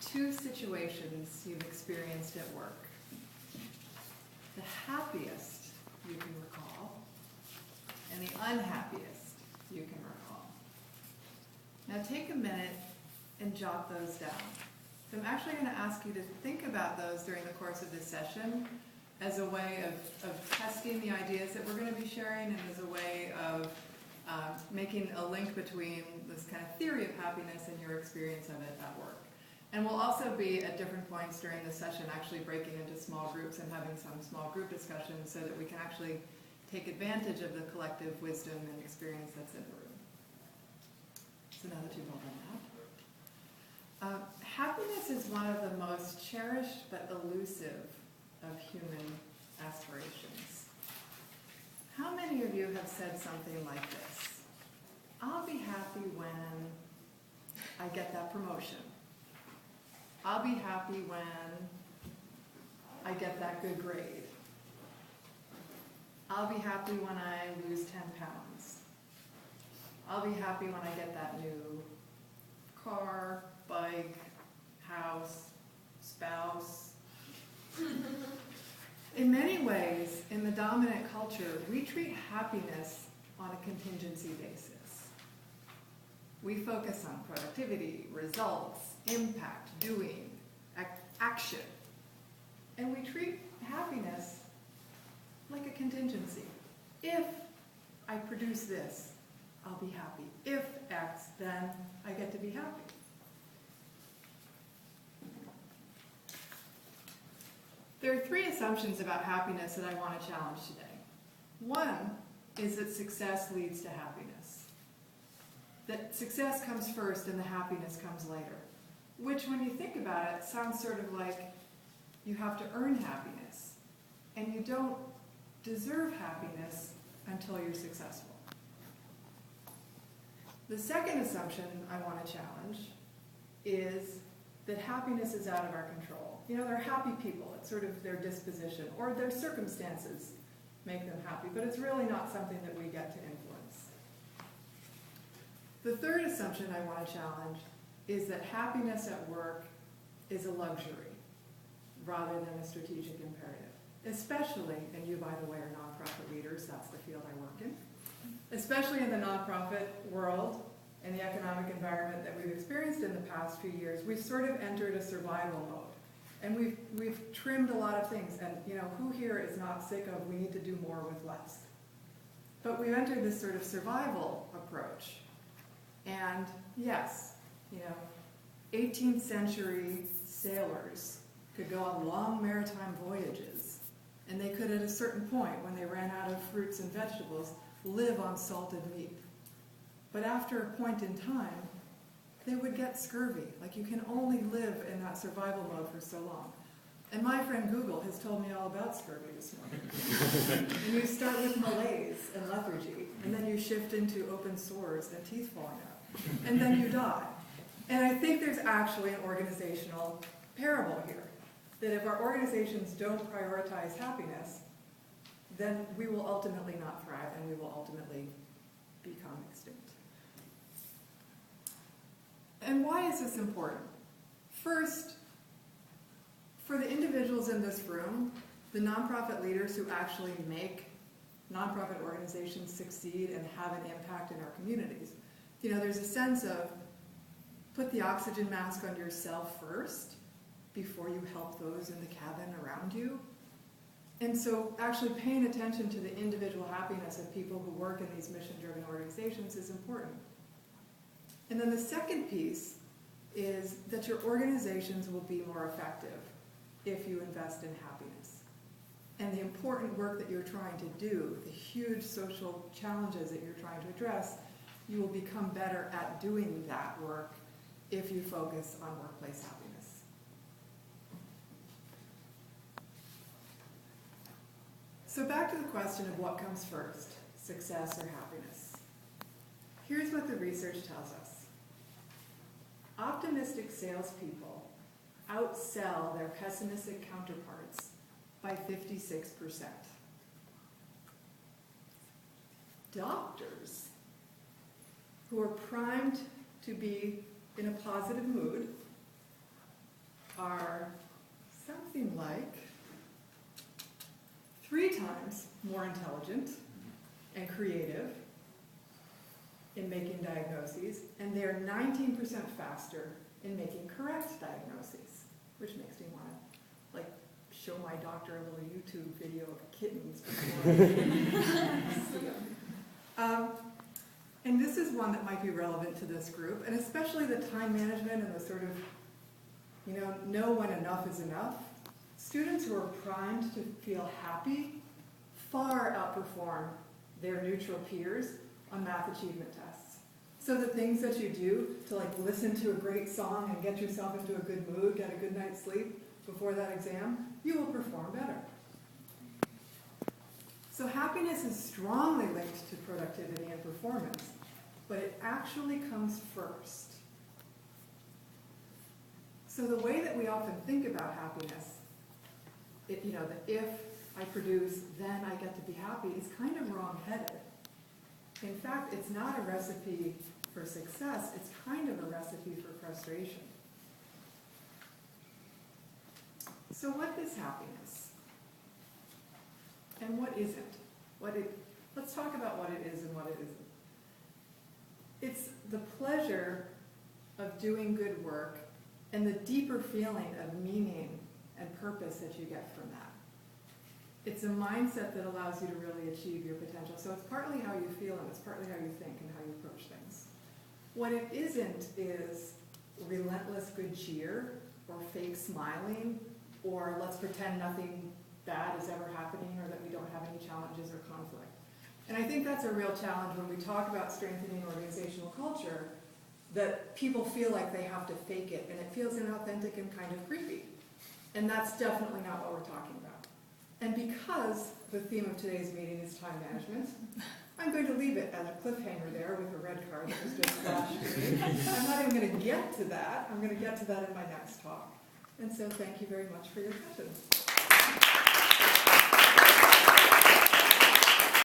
two situations you've experienced at work. The happiest you can recall, and the unhappiest you can recall. Now take a minute and jot those down. So I'm actually going to ask you to think about those during the course of this session as a way of testing the ideas that we're going to be sharing, and as a way of making a link between this kind of theory of happiness and your experience of it at work. And we'll also be at different points during the session actually breaking into small groups and having some small group discussions so that we can actually take advantage of the collective wisdom and experience that's in the room. So now that you've all done that. Happiness is one of the most cherished but elusive of human aspirations. How many of you have said something like this? I'll be happy when I get that promotion. I'll be happy when I get that good grade. I'll be happy when I lose 10 pounds. I'll be happy when I get that new car, bike, house, spouse. In many ways, in the dominant culture, we treat happiness on a contingency basis. We focus on productivity, results, impact, doing, action. And we treat happiness like a contingency. If I produce this, I'll be happy. If X, then I get to be happy. There are three assumptions about happiness that I want to challenge today. One is that success leads to happiness. That success comes first and the happiness comes later. Which, when you think about it, sounds sort of like you have to earn happiness. And you don't deserve happiness until you're successful. The second assumption I want to challenge is that happiness is out of our control. You know, they're happy people. It's sort of their disposition, or their circumstances make them happy, but it's really not something that we get to influence. The third assumption I want to challenge is that happiness at work is a luxury rather than a strategic imperative. Especially, and you, by the way, are nonprofit leaders, that's the field I work in, especially in the nonprofit world and the economic environment that we've experienced in the past few years. We've sort of entered a survival mode. And we've trimmed a lot of things. And you know, who here is not sick of we need to do more with less? But we've entered this sort of survival approach. And yes, you know, 18th century sailors could go on long maritime voyages, and they could, at a certain point, when they ran out of fruits and vegetables, live on salted meat. But after a point in time, they would get scurvy. Like, you can only live in that survival mode for so long. And my friend Google has told me all about scurvy this morning. And you start with malaise and lethargy, and then you shift into open sores and teeth falling out. And then you die. And I think there's actually an organizational parable here. That if our organizations don't prioritize happiness, then we will ultimately not thrive, and we will ultimately become extinct. And why is this important? First, for the individuals in this room, the nonprofit leaders who actually make nonprofit organizations succeed and have an impact in our communities, you know, there's a sense of put the oxygen mask on yourself first before you help those in the cabin around you. And so actually paying attention to the individual happiness of people who work in these mission-driven organizations is important. And then the second piece is that your organizations will be more effective if you invest in happiness. And the important work that you're trying to do, the huge social challenges that you're trying to address, you will become better at doing that work if you focus on workplace happiness. So back to the question of what comes first, success or happiness. Here's what the research tells us. Optimistic salespeople outsell their pessimistic counterparts by 56%. Doctors who are primed to be in a positive mood more intelligent and creative in making diagnoses, and they're 19% faster in making correct diagnoses, which makes me want to, like, show my doctor a little YouTube video of kittens before I see them. And this is one that might be relevant to this group, and especially the time management and the sort of, know when enough is enough. Students who are primed to feel happy far outperform their neutral peers on math achievement tests. So the things that you do to listen to a great song and get yourself into a good mood, get a good night's sleep before that exam, you will perform better. So happiness is strongly linked to productivity and performance, but it actually comes first. So the way that we often think about happiness, the if I produce, then I get to be happy, is kind of wrong-headed. In fact, it's not a recipe for success, it's kind of a recipe for frustration. So what is happiness? And what isn't? Let's talk about what it is and what it isn't. It's the pleasure of doing good work and the deeper feeling of meaning and purpose that you get from that. It's a mindset that allows you to really achieve your potential. So it's partly how you feel and it's partly how you think and how you approach things. What it isn't is relentless good cheer or fake smiling or let's pretend nothing bad is ever happening or that we don't have any challenges or conflict. And I think that's a real challenge when we talk about strengthening organizational culture, that people feel like they have to fake it and it feels inauthentic and kind of creepy. And that's definitely not what we're talking about. And because the theme of today's meeting is time management, I'm going to leave it as a cliffhanger there with a red card that was just flashed to me. I'm not even going to get to that. I'm going to get to that in my next talk. And so thank you very much for your attention.